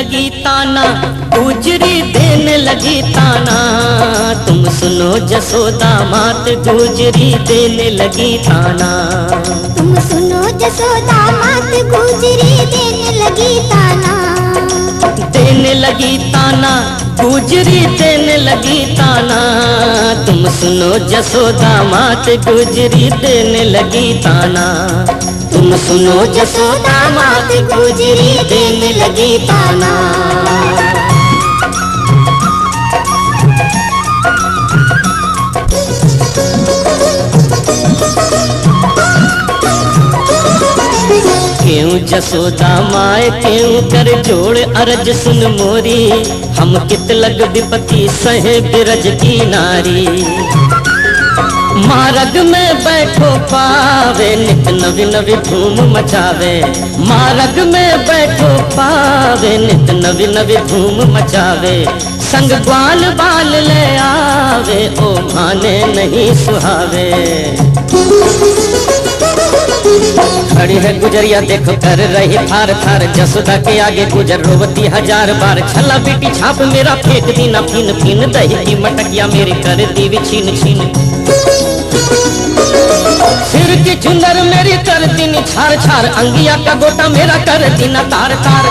लगी ताना, गुजरी देने लगी ताना। तुम सुनो जसोदा मात, गुजरी देने लगी ताना। तुम सुनो जसोदा मात, गुजरी देने लगी ताना। देने लगी ताना, गुजरी देने लगी ताना। तुम सुनो जसोदा मात, गुजरी देने लगी ताना। तुम सुनो जसोदा मात, गुजरी देने लगी ताना। क्यों जसोदा माए क्यों कर जोड़ अरज सुन मोरी, हम कित लग विपत्ति सहे बिरज की नारी। मार्ग में बैठो पावे, नित नवी नवी धूम मचावे। मार्ग में बैठो पावे, नित नवी नवी धूम मचावे। संग ग्वाल बाल ले आवे, ओ भाने नहीं सुहावे। खड़ी है गुजरिया देखो कर रही थार थार, जसोदा के आगे गुजर रोवती हजार बार। छला बेटी छाप मेरा फेंक दी ना फिन फिन, दही की मटकिया मेरी कर दी छीन छीन। सिर की चुंदर मेरी कर दी छार छार, अंगिया का गोटा मेरा कर दी ना तार तार।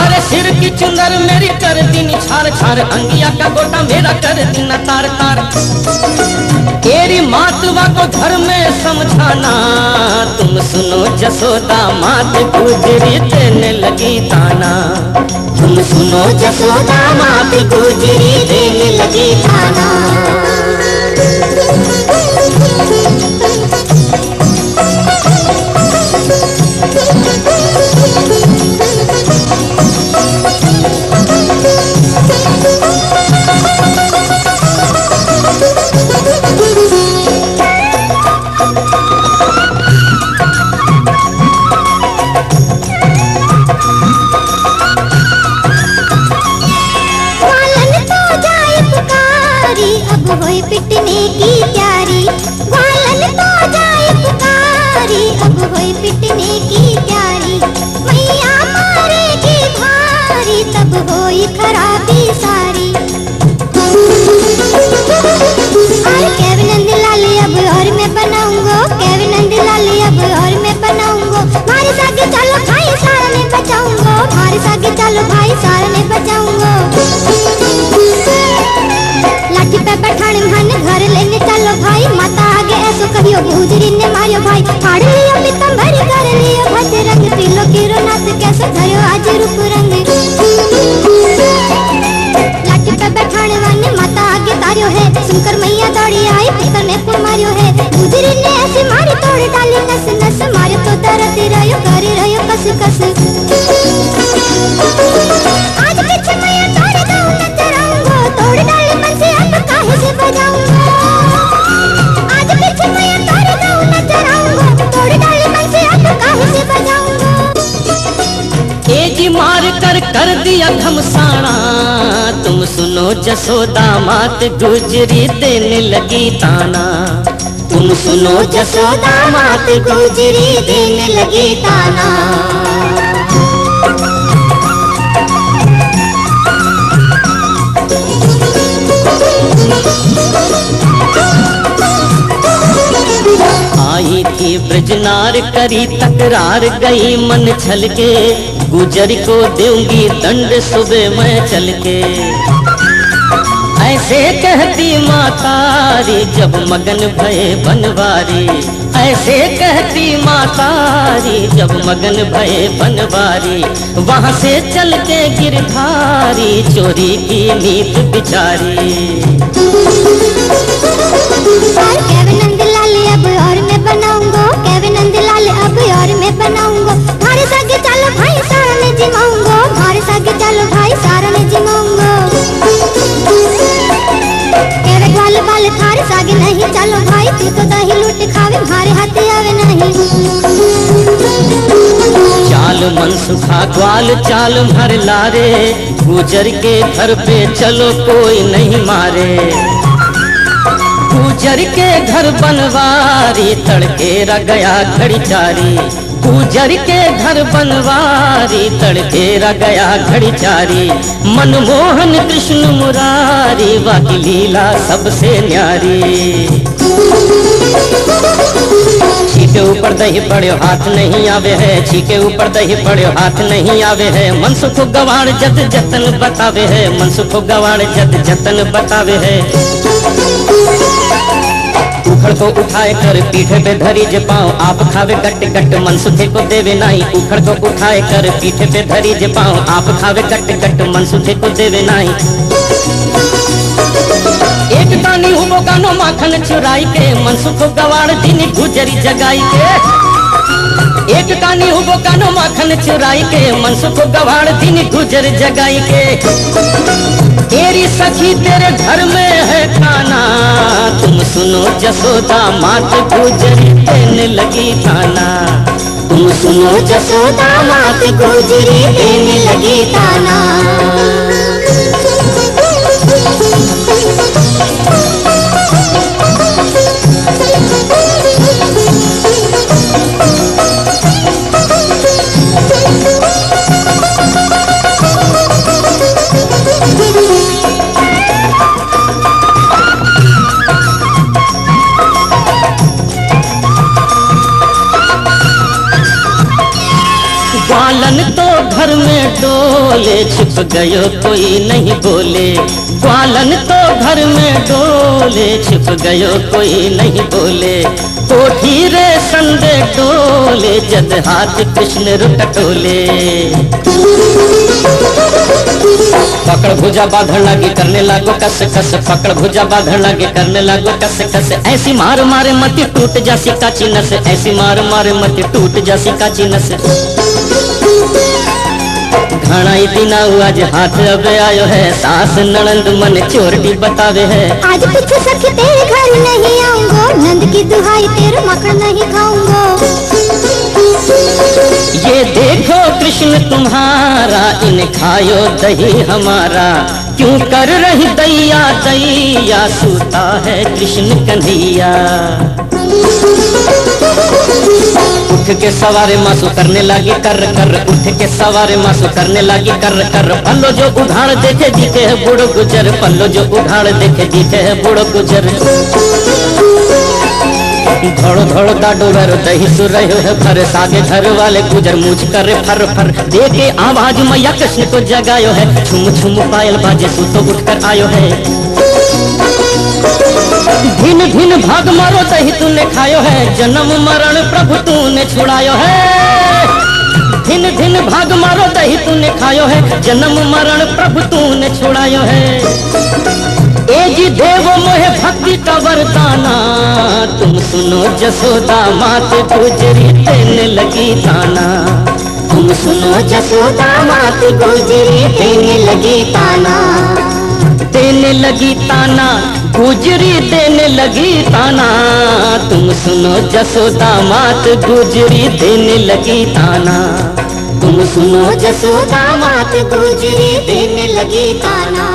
अरे सिर की चुंदर मेरी कर दी छार छार, अंगिया का गोटा मेरा कर दी ना तार तार। तेरी मातवा को घर में समझाना, तुम सुनो जसोदा मात, गुजरी देने लगी ताना। तुम सुनो जसोदा मात, गुजरी देने लगी ताना। अब होए पिटने की तैयारी, ग्वालन तो जाए पुकारी। अब होए पिटने की तैयारी, मैया मारेगी भारी, तब होई खराबी सारी। और केवल नंद लाल अब और मैं बनाऊंगा, केवल नंद लाल अब और मैं बनाऊंगा। मारे सागे चलो भाई सारा मैं बचाऊंगा, मारे सागे चलो भाई सारा मैं बचाऊंगा। लाठी पे बैठाने मन घर लेने चलो भाई, माता आगे ऐसो कहियो गुजरी ने मारियो भाई। फाड़ लियो पीतंबर कर लियो भद्र रंग, पीलो कीरो नाथ कैसे धरियो आज रूप रंग। लाठी पे बैठाने वाले माता आगे तारियो है, सुनकर मैया दौड़ी आई पीतर में को मारियो है। गुजरी ने ऐसी मारी तोड़ डाली नस नस, मारे तो दर्द रहियो कर रहियो कस कस। आज पीछे मैया तोड़ दो नचराऊंगा, तोड़ डाली मन से अब काहे से बजाऊंगा। आज पीछे मैया तोड़ दो नचराऊंगा, तोड़ डाली मन से अब काहे से बजाऊंगा। तेजी मार कर दिया घमसाना, तुम सुनो जसोदा मात, गुजरी देने लगी ताना। तुम सुनो जसोदा मात, गुजरी देने लगी ताना। आई थी ब्रजनार करी तकरार, गई मन छल के। गुजर को दूंगी दंड सुबह मैं चल के। ऐसे कहती मातारी जब मगन भये बनवारी। ऐसे कहती मातारी जब मगन भये बनवारी। वहाँ से चल के गिरधारी, चोरी की नीत बिचारी। अब और मैं बनाऊंगा, केवल नंदलाल अब और मैं बनाऊंगा। भारे सागे चलो भाई सारा मैं जिमाऊंगा, भारे सागे चलो भाई सारा मैं जिमाऊंगा। केवल ग्वाल बाल थारे सागे नहीं चलो भाई, तू तो दही लूट खावे भारे हाथे आवे नहीं। चाल मन सुखा ग्वाल चाल भर लारे, गुजर के घर पे चलो कोई नहीं मारे। गुजर के घर बनवारी, तड़के गया घड़ी चारी। गुजर के घर बनवारी तड़केरा गया घड़ी चारी, मनमोहन कृष्ण मुरारी वाकी लीला सबसे न्यारी। छीके ऊपर दही पड़ो हाथ नहीं आवे है, छीके ऊपर दही पड़ो हाथ नहीं आवे है, मन सुख गवाड़ जद जतन बतावे है, मन सुख गवाड़ जद जतन बतावे है। उखड़ को उठाए कर पीठे पे धरी जे पाओ, आप खावे गट गट मन सुखे को देवे नाई। उखड़ को उठाए कर पीठे पे धरी जे पाओ, आप खावे गट गट मन सुखे को देवे नाई। एक दानी उबो गानो माखन चुराई के, मन सुख गवाड़ दीनी गुजरी जगाई के। एक दानी उबो गानो माखन चुराई के, मन सुख गवाड़ दीनी गुजर जगाई के। तेरी सखी तेरे घर में है खाना, तुम सुनो जसोदा मात गुजरी देने लगी ताना। तुम सुनो जसोदा मात गुजरी देने लगी ताना। ग्वालन तो घर में डोले, छिप गयो कोई नहीं बोले। ग्वालन तो घर में डोले, छिप गयो कोई नहीं बोले। कोठी रे संदे डोले, जद हाथ कृष्ण रुटटोले। पकड़ भुजा बांधन लगी करने लागो कस कस, पकड़ भुजा बांधन लगी करने लागो कस कस। ऐसी मार मारे मती टूट जासी काची नस, ऐसी मार मारे मती टूट जासी काची नस। घना ही दिन आज हाथ अब आयो है, सास ननंद मन चोरटी बतावे है। आज पीछे सखी तेरे घर नहीं आऊंगा, नंद की दुहाई तेरे मखन नहीं खाऊंगा। ये देखो कृष्ण तुम्हारा, इन खायो दही हमारा। क्यों कर रही दैया दैया, सूता है कृष्ण कन्हैया। उठ के सवारे मासू करने लगी कर कर, उठ के सवारे मासू करने लगी कर कर। पल्लो जो उधार देखे जीते है बूढ़ो गुजर, पल्लो जो उधार देखे जीते है बूढ़ो गुजर। घोड़ो घोड़ो दाडो रो दही सुर रहे है भर, सागे घर वाले गुजर मूछ करे फर फर। देखे आवाज मैया कृष्ण को जगायो है, छुम छुम पायल बाजे सू तो उठ कर आयो है। भिन भिन भाग मारो दही तूने खायो है, जन्म मरण प्रभु तूने छुड़ायो है। भिन भिन भाग मारो दही तूने खायो है, जन्म मरण प्रभु तूने छुड़ायो है। ए जी देव मोहे भक्ति का वरदाना, तुम सुनो जसोदा मात गुजरी देने लगी ताना। तुम सुनो जसोदा मात गुजरी देने लगी ताना। देने लगी ताना गुजरी देने लगी ताना। तुम सुनो जसोदा मात गुजरी देने लगी ताना। तुम सुनो जसोदा मात गुजरी देने लगी ताना।